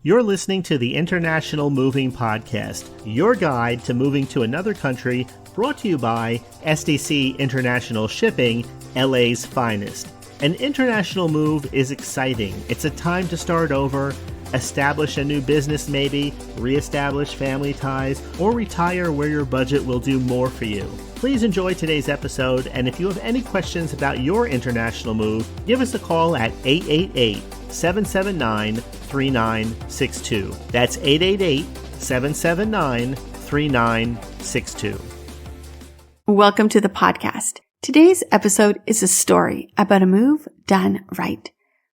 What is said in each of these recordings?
You're listening to the International Moving Podcast, your guide to moving to another country, brought to you by SDC International Shipping, LA's finest. An international move is exciting. It's a time to start over, establish a new business maybe, reestablish family ties, or retire where your budget will do more for you. Please enjoy today's episode, and if you have any questions about your international move, give us a call at 888-779-3962. That's 888-779-3962. Welcome to the podcast. Today's episode is a story about a move done right.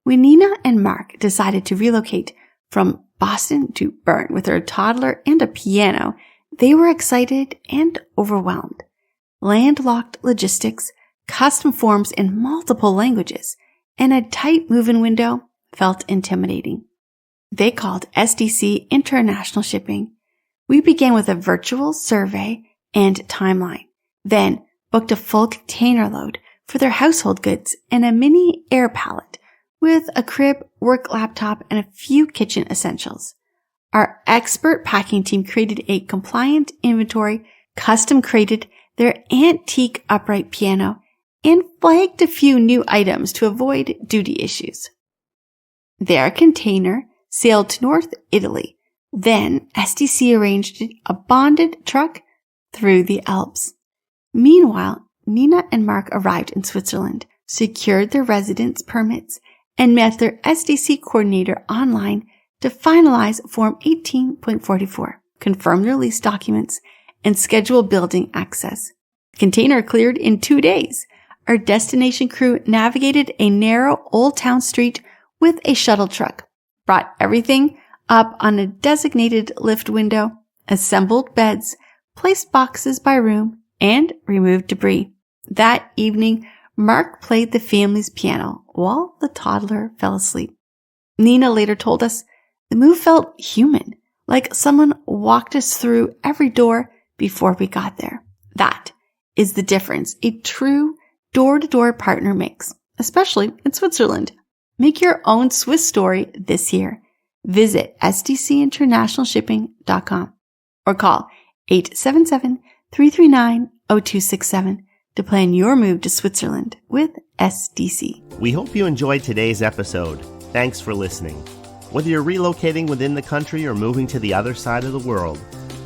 When Nina and Mark decided to relocate from Boston to Bern with their toddler and a piano, they were excited and overwhelmed. Landlocked logistics, custom forms in multiple languages, and a tight move-in window felt intimidating. They called SDC International Shipping. We began with a virtual survey and timeline, then booked a full container load for their household goods and a mini air pallet with a crib, work laptop, and a few kitchen essentials. Our expert packing team created a compliant inventory, custom created their antique upright piano, and flagged a few new items to avoid duty issues. Their container sailed to North Italy. Then SDC arranged a bonded truck through the Alps. Meanwhile, Nina and Mark arrived in Switzerland, secured their residence permits, and met their SDC coordinator online to finalize Form 18.44, confirm their lease documents, and schedule building access. The container cleared in 2 days. Our destination crew navigated a narrow old town street with a shuttle truck, brought everything up on a designated lift window, assembled beds, placed boxes by room, and removed debris. That evening, Mark played the family's piano while the toddler fell asleep. Nina later told us the move felt human, like someone walked us through every door before we got there. That is the difference a true door-to-door partner makes, especially in Switzerland. Make your own Swiss story this year. Visit sdcinternationalshipping.com or call 877-339-0267 to plan your move to Switzerland with SDC. We hope you enjoyed today's episode. Thanks for listening. Whether you're relocating within the country or moving to the other side of the world,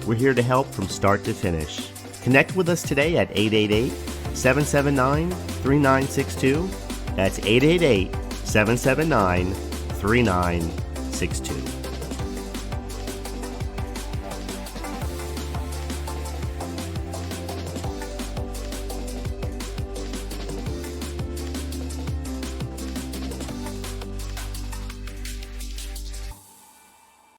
we're here to help from start to finish. Connect with us today at 888-779-3962. That's 888-779-3962.